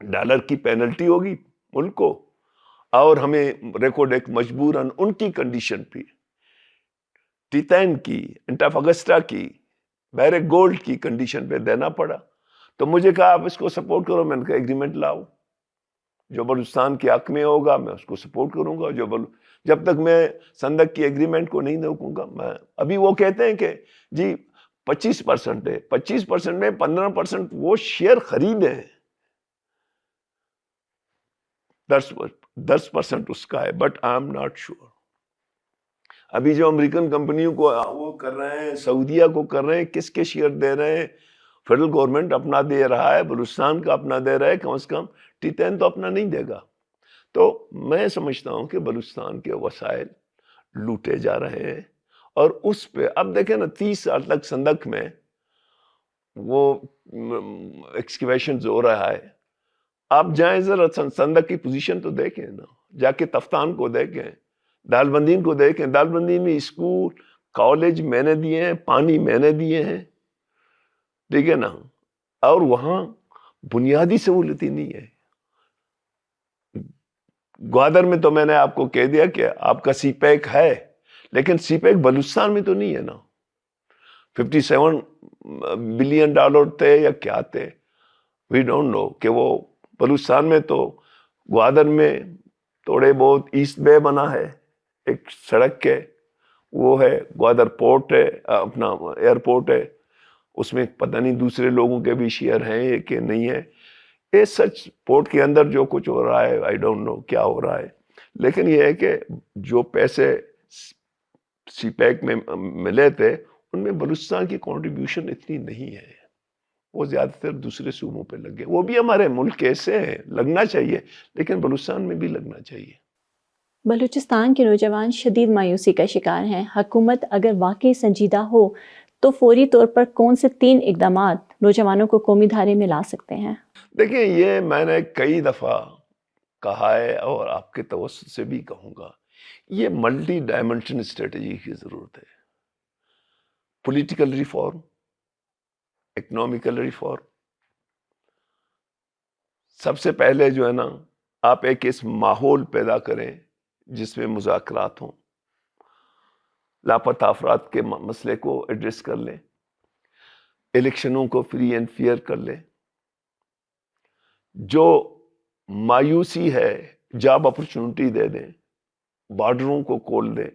ڈالر کی پینلٹی ہوگی ملک کو، اور ہمیں ریکارڈ ایک مجبوراً ان کی کنڈیشن پہ، ٹیتین کی، انٹافاگسٹا کی، بیرک گولڈ کی کنڈیشن پہ دینا پڑا. تو مجھے کہا آپ اس کو سپورٹ کرو. میں نے کہا ایگریمنٹ لاؤ، جو بلوچستان کے حق میں ہوگا میں اس کو سپورٹ کروں گا. جب تک میں سندک کی ایگریمنٹ کو نہیں روکوں گا میں. ابھی وہ کہتے ہیں کہ جی 25% ہے، 25% میں 15% وہ شیئر خریدے ہیں، 10% اس کا ہے. But I am not sure. ابھی جو امریکن کمپنیوں کو وہ کر رہے ہیں، سعودیہ کو کر رہے ہیں، کس کے شیئر دے رہے ہیں؟ فیڈرل گورنمنٹ اپنا دے رہا ہے، بلوچستان کا اپنا دے رہا ہے، کم از کم ٹیتین تو اپنا نہیں دے گا. تو میں سمجھتا ہوں کہ بلوچستان کے وسائل لوٹے جا رہے ہیں. اور اس پہ اب دیکھیں نا 30 سال تک سندک میں وہ ایکسکیویشن ہو رہا ہے. آپ جائیں ذرا سندک کی پوزیشن تو دیکھیں نا، جا کے تفتان کو دیکھیں، دال بندین کو دیکھیں. دال بندین میں اسکول کالج میں نے دیے ہیں، پانی میں نے دیے ہیں، ٹھیک ہے نا، اور وہاں بنیادی سہولتی نہیں ہے. گوادر میں تو میں نے آپ کو کہہ دیا کہ آپ کا سی پیک ہے، لیکن سی پیک بلوچستان میں تو نہیں ہے نا. 57 بلین ڈالر تھے یا کیا تھے، وی ڈونٹ نو. کہ وہ بلوچستان میں تو گوادر میں تھوڑے بہت ایسٹ بے بنا ہے ایک سڑک کے، وہ ہے گوادر پورٹ ہے، اپنا ایئرپورٹ ہے، اس میں پتہ نہیں دوسرے لوگوں کے بھی شیئر ہیں کہ نہیں ہے. یہ سچ پورٹ کے اندر جو کچھ ہو رہا ہے آئی ڈونٹ نو کیا ہو رہا ہے. لیکن یہ ہے کہ جو پیسے سی پیک میں ملے تھے ان میں بلوچستان کی کنٹریبیوشن اتنی نہیں ہے، وہ زیادہ تر دوسرے صوبوں پہ لگ گئے. وہ بھی ہمارے ملک ایسے ہیں، لگنا چاہیے، لیکن بلوچستان میں بھی لگنا چاہیے. بلوچستان کے نوجوان شدید مایوسی کا شکار ہیں. حکومت اگر واقعی سنجیدہ ہو تو فوری طور پر کون سے 3 اقدامات نوجوانوں کو قومی دھارے میں لا سکتے ہیں؟ دیکھیں یہ میں نے کئی دفعہ کہا ہے اور آپ کے توسط سے بھی کہوں گا، یہ ملٹی ڈائمنشن اسٹریٹجی کی ضرورت ہے. Political reform, economical reform. سب سے پہلے جو ہے نا آپ ایک اس ماحول پیدا کریں جس میں مذاکرات ہوں، لاپتہ افراد کے مسئلے کو ایڈریس کر لیں، الیکشنوں کو فری اینڈ فیئر کر لیں. جو مایوسی ہے جاب اپرچونٹی دے دیں، بارڈروں کو کھول دیں،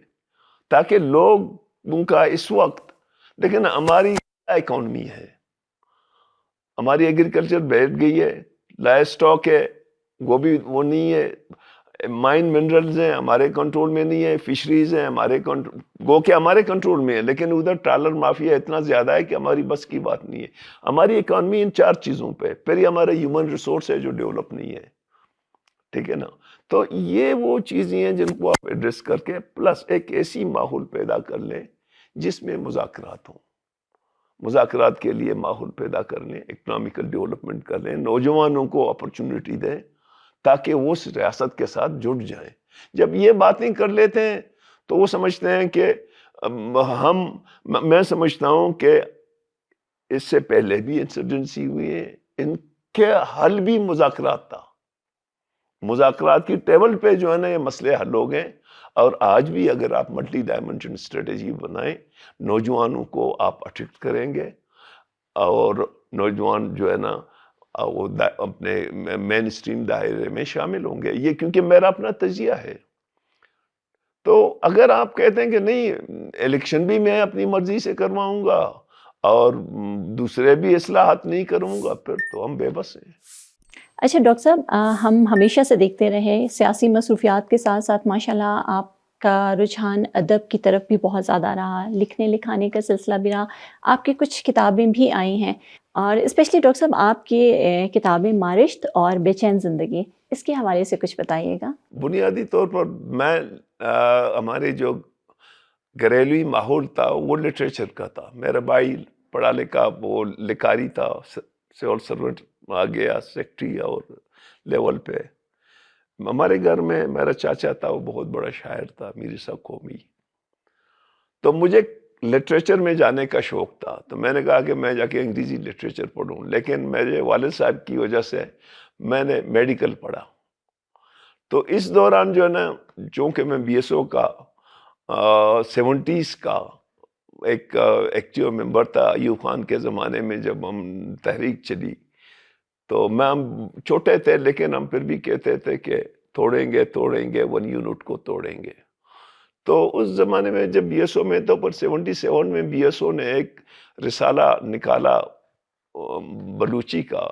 تاکہ لوگوں کا اس وقت دیکھیں نا ہماری اکانومی ہے، ہماری ایگریکلچر بیٹھ گئی ہے، لائف سٹاک ہے وہ بھی وہ نہیں ہے، مائن منرلز ہیں ہمارے کنٹرول میں نہیں ہے، فشریز ہیں ہمارے گو کہ ہمارے کنٹرول میں ہے، لیکن ادھر ٹرالر مافیا اتنا زیادہ ہے کہ ہماری بس کی بات نہیں ہے. ہماری اکانومی ان 4 چیزوں پہ، پھر یہ ہمارا ہیومن ریسورس ہے جو ڈیولپ نہیں ہے، ٹھیک ہے نا. تو یہ وہ چیزیں ہیں جن کو آپ ایڈریس کر کے پلس ایک ایسی ماحول پیدا کر لیں جس میں مذاکرات ہوں. مذاکرات کے لیے ماحول پیدا کر لیں، اکنامیکل ڈیولپمنٹ کر لیں، نوجوانوں کو اپرچونٹی دیں تاکہ وہ اس ریاست کے ساتھ جڑ جائیں. جب یہ باتیں کر لیتے ہیں تو وہ سمجھتے ہیں کہ میں سمجھتا ہوں کہ اس سے پہلے بھی انسرجنسی ہوئی ہے، ان کے حل بھی مذاکرات تھا، مذاکرات کی ٹیبل پہ جو ہے نا یہ مسئلے حل ہو گئے. اور آج بھی اگر آپ ملٹی ڈائمنشن اسٹریٹجی بنائیں، نوجوانوں کو آپ اٹریکٹ کریں گے اور نوجوان جو ہے نا وہ اپنے مین اسٹریم دائرے میں شامل ہوں گے. یہ کیونکہ میرا اپنا تجزیہ ہے. تو اگر آپ کہتے ہیں کہ نہیں الیکشن بھی میں اپنی مرضی سے کرواؤں گا اور دوسرے بھی اصلاحات نہیں کروں گا، پھر تو ہم بے بس ہیں. اچھا ڈاکٹر صاحب، ہم ہمیشہ سے دیکھتے رہے سیاسی مصروفیات کے ساتھ ساتھ ماشاءاللہ آپ کا رجحان ادب کی طرف بھی بہت زیادہ رہا، لکھنے لکھانے کا سلسلہ بھی رہا، آپ کی کچھ کتابیں بھی آئی ہیں، اور اسپیشلی ڈاکٹر صاحب آپ کی کتابیں مارشت اور بے چین زندگی، اس کے حوالے سے کچھ بتائیے گا. بنیادی طور پر میں ہمارے جو گھریلوی ماحول تھا وہ لٹریچر کا تھا. میرا بھائی پڑھا لکھا، وہ لکھاری تھا، سول سرونٹ آ گیا سیکٹری اور لیول پہ. ہمارے گھر میں میرا چاچا تھا، وہ بہت بڑا شاعر تھا، میر صاحب قومی. تو مجھے لٹریچر میں جانے کا شوق تھا، تو میں نے کہا کہ میں جا کے انگریزی لٹریچر پڑھوں. لیکن میرے والد صاحب کی وجہ سے میں نے میڈیکل پڑھا. تو اس دوران جو ہے نا، چونکہ میں بی ایس او کا 70s کا ایک ایکٹیو ممبر تھا ایوب خان کے زمانے میں، جب ہم تحریک چلی تو ہم چھوٹے تھے لیکن ہم پھر بھی کہتے تھے کہ توڑیں گے 1 یونٹ کو توڑیں گے. تو اس زمانے میں جب بی ایس او میں تو پر 77 میں بی ایس او نے ایک رسالہ نکالا بلوچی کا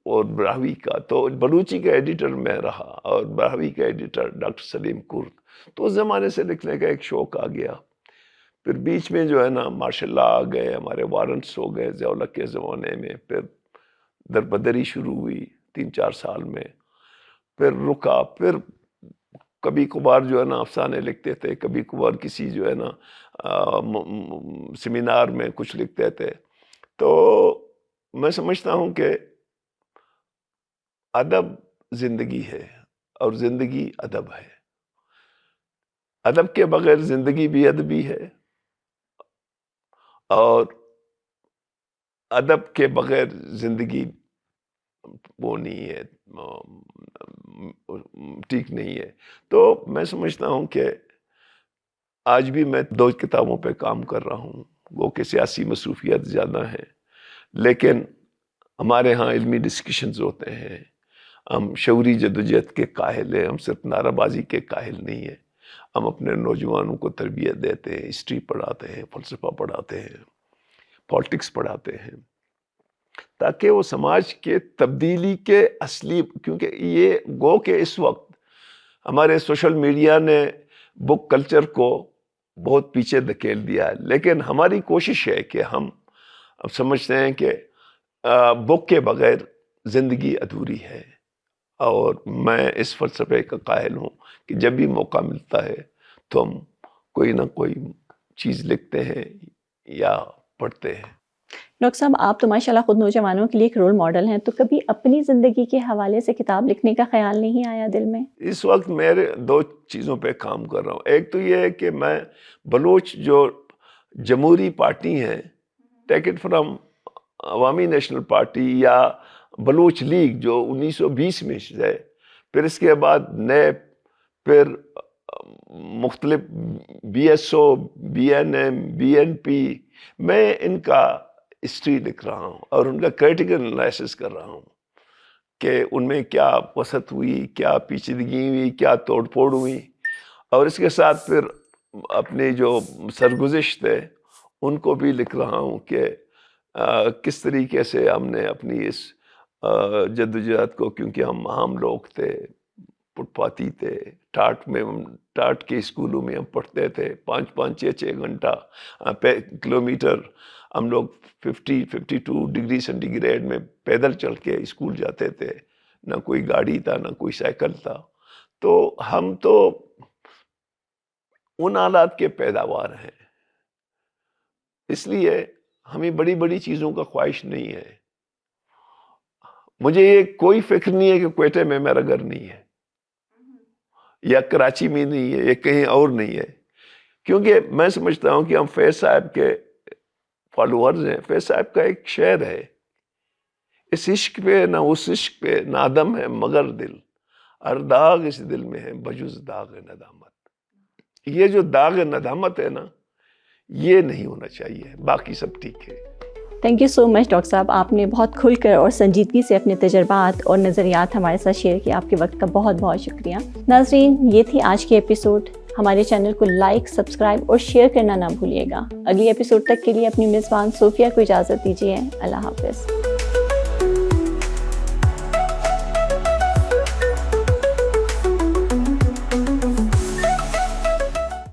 اور براہوی کا. تو بلوچی کا ایڈیٹر میں رہا اور براہوی کا ایڈیٹر ڈاکٹر سلیم کرد. تو اس زمانے سے لکھنے کا ایک شوق آ گیا. پھر بیچ میں جو ہے نا ماشاء اللہ آ گئے، ہمارے وارنٹس ہو گئے ضیاءاللہ کے زمانے میں. پھر دربدری شروع ہوئی 3-4 سال میں، پھر رکا. پھر کبھی کبھار جو ہے نا افسانے لکھتے تھے، کبھی کبھار کسی جو ہے نا سیمینار میں کچھ لکھتے تھے. تو میں سمجھتا ہوں کہ ادب زندگی ہے اور زندگی ادب ہے. ادب کے بغیر زندگی بھی ادبی ہے اور ادب کے بغیر زندگی وہ نہیں ہے، ٹھیک نہیں ہے. تو میں سمجھتا ہوں کہ آج بھی میں 2 کتابوں پہ کام کر رہا ہوں. وہ کہ سیاسی مصروفیات زیادہ ہیں لیکن ہمارے ہاں علمی ڈسکشنز ہوتے ہیں. ہم شعوری جدوجہد کے قائل ہیں، ہم صرف نعرہ بازی کے قائل نہیں ہیں. ہم اپنے نوجوانوں کو تربیت دیتے ہیں، ہسٹری پڑھاتے ہیں، فلسفہ پڑھاتے ہیں، پالیٹکس پڑھاتے ہیں، تاکہ وہ سماج کے تبدیلی کے اصلی، کیونکہ یہ گو کہ اس وقت ہمارے سوشل میڈیا نے بک کلچر کو بہت پیچھے دھکیل دیا ہے. لیکن ہماری کوشش ہے کہ ہم اب سمجھتے ہیں کہ بک کے بغیر زندگی ادھوری ہے. اور میں اس فلسفے کا قائل ہوں کہ جب بھی موقع ملتا ہے تو ہم کوئی نہ کوئی چیز لکھتے ہیں یا پڑھتے ہیں. ڈاکٹر صاحب، آپ تو ماشاءاللہ خود نوجوانوں کے لیے ایک رول ماڈل ہیں، تو کبھی اپنی زندگی کے حوالے سے کتاب لکھنے کا خیال نہیں آیا دل میں؟ اس وقت میرے 2 چیزوں پہ کام کر رہا ہوں. ایک تو یہ ہے کہ میں بلوچ جو جمہوری پارٹی ہیں، ٹیک اٹ فرام عوامی نیشنل پارٹی یا بلوچ لیگ جو 1920 میں ہے، پھر اس کے بعد نیب، پھر مختلف B S O, B N M, B N P, میں ان کا ہسٹری لکھ رہا ہوں اور ان کا کریٹیکل انالائسس کر رہا ہوں کہ ان میں کیا وسعت ہوئی، کیا پیچیدگی ہوئی، کیا توڑ پھوڑ ہوئی. اور اس کے ساتھ پھر اپنے جو سرگزشت ہے ان کو بھی لکھ رہا ہوں کہ کس طریقے سے ہم نے اپنی اس جدوجہد کو، کیونکہ ہم عام لوگ تھے، فٹ پاتی تھے، ٹاٹ کے اسکولوں میں ہم پڑھتے تھے 5-5 6 گھنٹہ کلومیٹر. ہم لوگ 52 ڈگری سینٹی گریڈ میں پیدل چل کے اسکول جاتے تھے، نہ کوئی گاڑی تھا نہ کوئی سائیکل تھا. تو ہم تو ان حالات کے پیداوار ہیں، اس لیے ہمیں بڑی بڑی چیزوں کا خواہش نہیں ہے. مجھے یہ کوئی فکر نہیں ہے کہ کوئٹہ میں میرا گھر نہیں ہے یا کراچی میں نہیں ہے یا کہیں اور نہیں ہے، کیونکہ میں سمجھتا ہوں کہ ہم فیض صاحب کے فالوورز ہیں. فیض صاحب کا ایک شعر ہے، اس عشق پہ نہ اس عشق پہ نادم ہے مگر دل، ہر داغ اس دل میں ہے بجز داغ ندامت. یہ جو داغ ندامت ہے نا، یہ نہیں ہونا چاہیے، باقی سب ٹھیک ہے. Thank you so much doctor صاحب، آپ نے بہت کھل کر اور سنجیدگی سے اپنے تجربات اور نظریات ہمارے ساتھ شیئر کیا. آپ کے وقت کا بہت بہت شکریہ. ناظرین، یہ تھی آج کی ایپیسوڈ. ہمارے چینل کو لائک، سبسکرائب اور شیئر کرنا نہ بھولیے گا. اگلی ایپیسوڈ تک کے لیے اپنی میزبان صوفیہ کو اجازت دیجیے. اللہ حافظ.